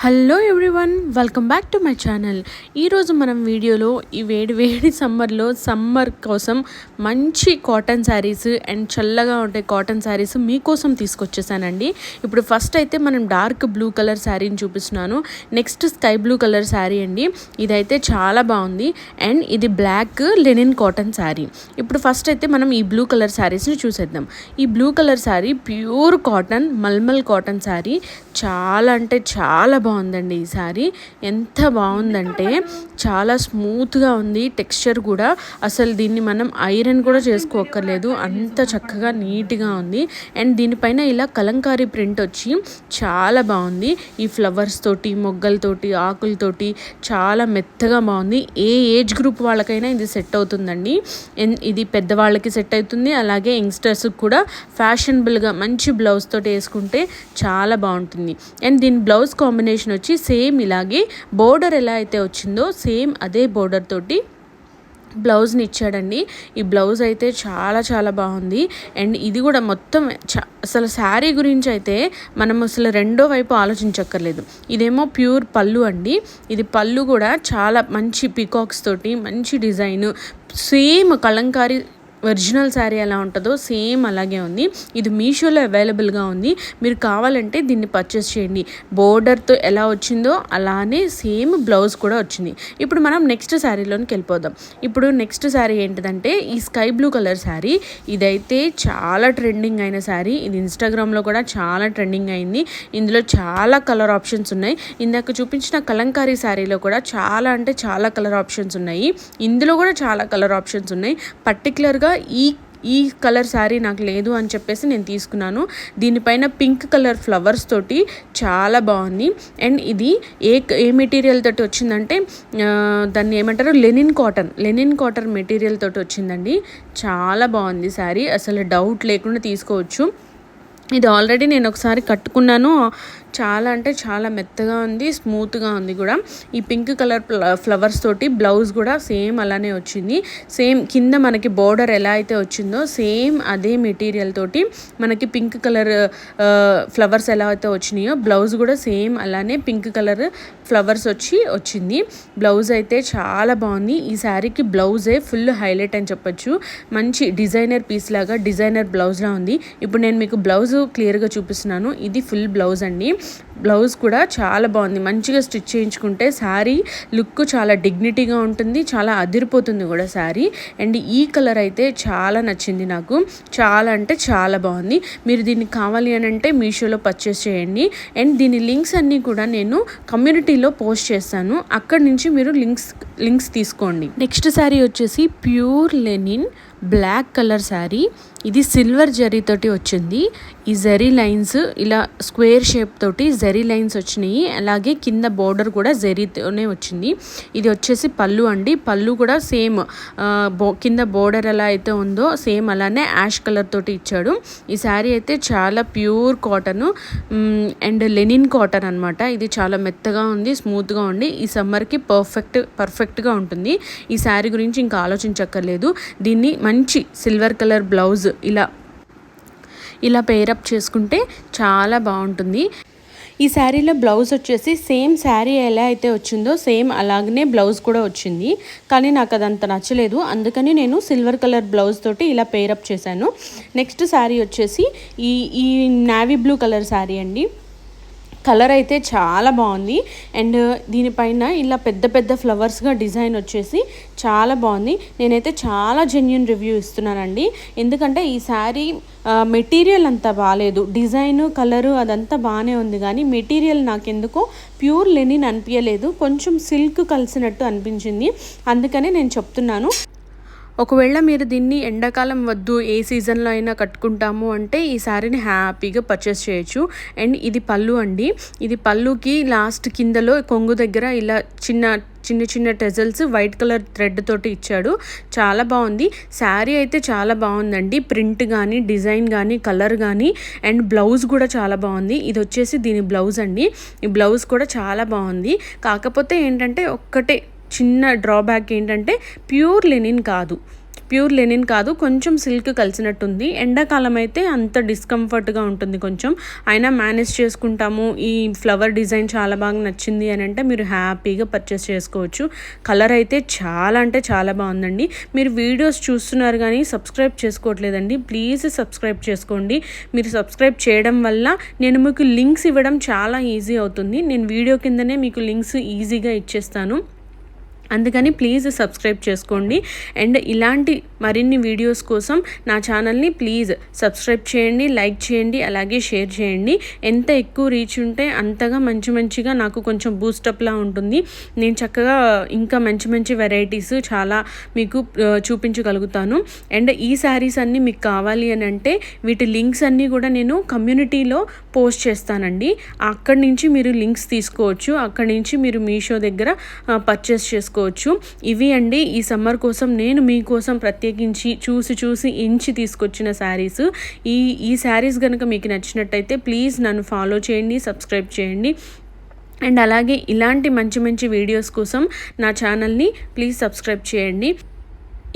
Hello everyone, welcome back to my channel. ఈరోజు మనం వీడియోలో ఈ వేడి సమ్మర్లో సమ్మర్ కోసం మంచి కాటన్ శారీస్ అండ్ చల్లగా ఉండే కాటన్ శారీస్ మీకోసం తీసుకొచ్చేసానండి. ఇప్పుడు ఫస్ట్ అయితే మనం డార్క్ బ్లూ కలర్ శారీని చూపిస్తున్నాను. Next sky blue colour sari అండి. ఇదైతే చాలా బాగుంది అండ్ ఇది బ్లాక్ లెనిన్ కాటన్ శారీ. ఇప్పుడు ఫస్ట్ అయితే మనం ఈ బ్లూ కలర్ శారీస్ని చూసేద్దాం. ఈ blue colour sari pure cotton mulmul cotton sari. చాలా అంటే చాలా బాగుందండి. ఈ శారీ ఎంత బాగుందంటే చాలా స్మూత్గా ఉంది. టెక్స్చర్ కూడా అసలు దీన్ని మనం ఐరన్ కూడా చేసుకోక్కర్లేదు, అంత చక్కగా నీట్గా ఉంది. అండ్ దీనిపైన ఇలా కలంకారీ ప్రింట్ వచ్చి చాలా బాగుంది. ఈ ఫ్లవర్స్ తోటి, మొగ్గలతోటి, ఆకులతోటి చాలా మెత్తగా బాగుంది. ఏ ఏజ్ గ్రూప్ వాళ్ళకైనా ఇది సెట్ అవుతుందండి. ఇది పెద్దవాళ్ళకి సెట్ అవుతుంది, అలాగే యంగ్స్టర్స్కి కూడా ఫ్యాషనబుల్గా మంచి బ్లౌజ్ తోటి వేసుకుంటే చాలా బాగుంటుంది. అండ్ దీని బ్లౌజ్ కాంబినేషన్ వచ్చి సేమ్ ఇలాగే బోర్డర్ ఎలా అయితే వచ్చిందో సేమ్ అదే బోర్డర్ తోటి బ్లౌజ్ని ఇచ్చాడండి. ఈ బ్లౌజ్ అయితే చాలా చాలా బాగుంది. అండ్ ఇది కూడా మొత్తం అసలు శారీ గురించి అయితే మనం అసలు రెండో వైపు ఆలోచించక్కర్లేదు. ఇదేమో ప్యూర్ పళ్ళు అండి. ఇది పళ్ళు కూడా చాలా మంచి పీకాక్స్ తోటి మంచి design, same Kalamkari original sari ఎలా ఉంటుందో సేమ్ అలాగే ఉంది. ఇది మీషోలో అవైలబుల్గా ఉంది. మీరు కావాలంటే దీన్ని పర్చేస్ చేయండి. బోర్డర్తో ఎలా వచ్చిందో అలానే సేమ్ బ్లౌజ్ కూడా వచ్చింది. ఇప్పుడు మనం నెక్స్ట్ శారీలోనికి వెళ్ళిపోదాం. ఇప్పుడు నెక్స్ట్ శారీ ఏంటిదంటే ఈ స్కై బ్లూ కలర్ శారీ. ఇదైతే చాలా ట్రెండింగ్ అయిన శారీ. ఇది ఇన్స్టాగ్రామ్లో కూడా చాలా ట్రెండింగ్ అయింది. ఇందులో చాలా కలర్ ఆప్షన్స్ ఉన్నాయి. ఇందాక చూపించిన కలంకారీ శారీలో కూడా చాలా అంటే చాలా కలర్ ఆప్షన్స్ ఉన్నాయి. ఇందులో కూడా చాలా కలర్ ఆప్షన్స్ ఉన్నాయి. పర్టికులర్గా ఈ కలర్ శారీ నాకు లేదు అని చెప్పేసి నేను తీసుకున్నాను. దీనిపైన పింక్ కలర్ ఫ్లవర్స్ తోటి చాలా బాగుంది. అండ్ ఇది ఏ మెటీరియల్ తోటి వచ్చిందంటే దాన్ని ఏమంటారు, లెనిన్ కాటన్ మెటీరియల్ తోటి వచ్చిందండి. చాలా బాగుంది శారీ, అసలు డౌట్ లేకుండా తీసుకోవచ్చు. ఇది ఆల్రెడీ నేను ఒకసారి కట్టుకున్నాను. చాలా అంటే చాలా మెత్తగా ఉంది, స్మూత్గా ఉంది కూడా. ఈ పింక్ కలర్ ఫ్లవర్స్ తోటి బ్లౌజ్ కూడా సేమ్ అలానే వచ్చింది. సేమ్ కింద మనకి బోర్డర్ ఎలా అయితే వచ్చిందో సేమ్ అదే మెటీరియల్ తోటి మనకి పింక్ కలర్ ఫ్లవర్స్ ఎలా అయితే వచ్చినాయో బ్లౌజ్ కూడా సేమ్ అలానే పింక్ కలర్ ఫ్లవర్స్ వచ్చింది. బ్లౌజ్ అయితే చాలా బాగుంది. ఈ శారీకి బ్లౌజే ఫుల్ హైలైట్ అని చెప్పొచ్చు. మంచి డిజైనర్ పీస్ లాగా డిజైనర్ బ్లౌజ్లా ఉంది. ఇప్పుడు నేను మీకు బ్లౌజ్ క్లియర్గా చూపిస్తున్నాను. ఇది ఫుల్ బ్లౌజ్ అండి. బ్లౌజ్ కూడా చాలా బాగుంది. మంచిగా స్టిచ్ చేయించుకుంటే శారీ లుక్ చాలా డిగ్నిటీగా ఉంటుంది, చాలా అదిరిపోతుంది కూడా శారీ. అండ్ ఈ కలర్ అయితే చాలా నచ్చింది నాకు. చాలా అంటే చాలా బాగుంది. మీరు దీన్ని కావాలి అని అంటే మీషోలో పర్చేస్ చేయండి. అండ్ దీని లింక్స్ అన్నీ కూడా నేను కమ్యూనిటీలో పోస్ట్ చేస్తాను. అక్కడి నుంచి మీరు లింక్స్ తీసుకోండి. నెక్స్ట్ శారీ వచ్చేసి pure linen black colour sari. ఇది సిల్వర్ జరీతోటి వచ్చింది. ఈ జరీ లైన్స్ ఇలా స్క్వేర్ షేప్ తోటి జరీ లైన్స్ వచ్చినాయి. అలాగే కింద బోర్డర్ కూడా జరీతోనే వచ్చింది. ఇది వచ్చేసి పళ్ళు అండి. పళ్ళు కూడా సేమ్ కింద బోర్డర్ ఎలా అయితే ఉందో సేమ్ అలానే యాష్ కలర్ తోటి ఇచ్చాడు. ఈ శారీ అయితే చాలా pure cotton and linen cotton అనమాట. ఇది చాలా మెత్తగా ఉంది, స్మూత్గా ఉంది. ఈ సమ్మర్కి పర్ఫెక్ట్గా ఉంటుంది. ఈ శారీ గురించి ఇంకా ఆలోచించక్కర్లేదు. దీన్ని మంచి సిల్వర్ కలర్ బ్లౌజ్ ఇలా పేరప్ చేసుకుంటే చాలా బాగుంటుంది. ఈ శారీలో బ్లౌజ్ వచ్చేసి సేమ్ శారీ ఎలా అయితే వచ్చిందో సేమ్ అలాగనే బ్లౌజ్ కూడా వచ్చింది. కానీ నాకు అదంత నచ్చలేదు, అందుకని నేను సిల్వర్ కలర్ బ్లౌజ్ తోటి ఇలా పేరప్ చేశాను. నెక్స్ట్ శారీ వచ్చేసి ఈ నావీ బ్లూ కలర్ శారీ అండి. కలర్ అయితే చాలా బాగుంది. అండ్ దీనిపైన ఇలా పెద్ద పెద్ద ఫ్లవర్స్గా డిజైన్ వచ్చేసి చాలా బాగుంది. నేనైతే చాలా జెన్యూన్ రివ్యూ ఇస్తున్నానండి. ఎందుకంటే ఈ శారీ మెటీరియల్ అంతా బాగాలేదు, డిజైను కలరు అదంతా బాగానే ఉంది, కానీ మెటీరియల్ నాకెందుకో ప్యూర్ లెనిన్ అనిపించలేదు, కొంచెం సిల్క్ కలిసినట్టు అనిపించింది. అందుకనే నేను చెప్తున్నాను. ఒకవేళ మీరు దీన్ని ఎండాకాలం వద్దు, ఏ సీజన్లో అయినా కట్టుకుంటాము అంటే ఈ శారీని హ్యాపీగా పర్చేస్ చేయొచ్చు. అండ్ ఇది పళ్ళు అండి. ఇది పళ్ళుకి లాస్ట్ కిందలో కొంగు దగ్గర ఇలా చిన్న టెజల్స్ వైట్ కలర్ థ్రెడ్ తోటి ఇచ్చాడు. చాలా బాగుంది. శారీ అయితే చాలా బాగుందండి. ప్రింట్ కానీ, డిజైన్ కానీ, కలర్ కానీ, అండ్ బ్లౌజ్ కూడా చాలా బాగుంది. ఇది వచ్చేసి దీని బ్లౌజ్ అండి. ఈ బ్లౌజ్ కూడా చాలా బాగుంది. కాకపోతే ఏంటంటే ఒక్కటే చిన్న డ్రాబ్యాక్ ఏంటంటే ప్యూర్ లెనిన్ కాదు. ప్యూర్ లెనిన్ కాదు, కొంచెం సిల్క్ కలిసినట్టుంది. ఎండాకాలం అయితే అంత డిస్కంఫర్ట్గా ఉంటుంది కొంచెం, అయినా మేనేజ్ చేసుకుంటాము. ఈ ఫ్లవర్ డిజైన్ చాలా బాగా నచ్చింది అని అంటే మీరు హ్యాపీగా పర్చేస్ చేసుకోవచ్చు. కలర్ అయితే చాలా అంటే చాలా బాగుందండి. మీరు వీడియోస్ చూస్తున్నారు కానీ సబ్స్క్రైబ్ చేసుకోవట్లేదండి, ప్లీజ్ సబ్స్క్రైబ్ చేసుకోండి. మీరు సబ్స్క్రైబ్ చేయడం వల్ల నేను మీకు లింక్స్ ఇవ్వడం చాలా ఈజీ అవుతుంది. నేను వీడియో కిందనే మీకు లింక్స్ ఈజీగా ఇచ్చేస్తాను, అందుకని ప్లీజ్ సబ్స్క్రైబ్ చేసుకోండి. అండ్ ఇలాంటి మరిన్ని వీడియోస్ కోసం నా ఛానల్ని ప్లీజ్ సబ్స్క్రైబ్ చేయండి, లైక్ చేయండి, అలాగే షేర్ చేయండి. ఎంత ఎక్కువ రీచ్ ఉంటే అంతగా మంచిగా నాకు కొంచెం బూస్టప్లా ఉంటుంది. నేను చక్కగా ఇంకా మంచి వెరైటీస్ చాలా మీకు చూపించగలుగుతాను. అండ్ ఈ శారీస్ అన్నీ మీకు కావాలి అని అంటే వీటి లింక్స్ అన్నీ కూడా నేను కమ్యూనిటీలో పోస్ట్ చేస్తానండి. అక్కడి నుంచి మీరు లింక్స్ తీసుకోవచ్చు, అక్కడి నుంచి మీరు మీషో దగ్గర పర్చేస్ చేసుకోవచ్చు. ఇవి అండి ఈ సమ్మర్ కోసం నేను మీకోసం ప్రత్యేకించి చూసి ఇంచి తీసుకొచ్చిన శారీస్. ఈ శారీస్ కనుక మీకు నచ్చినట్టయితే ప్లీజ్ నన్ను ఫాలో చేయండి, సబ్స్క్రైబ్ చేయండి. అండ్ అలాగే ఇలాంటి మంచి వీడియోస్ కోసం నా ఛానల్ని ప్లీజ్ సబ్స్క్రైబ్ చేయండి.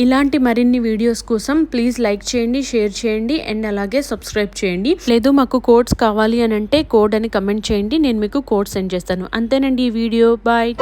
ఇలాంటి మరిన్ని వీడియోస్ కోసం ప్లీజ్ లైక్ చేయండి, షేర్ చేయండి, అండ్ అలాగే సబ్స్క్రైబ్ చేయండి. లేదు మాకు కోడ్స్ కావాలి అని అంటే కోడ్ అని కమెంట్ చేయండి, నేను మీకు కోడ్ సెండ్ చేస్తాను. అంతేనండి ఈ వీడియో. బాయ్.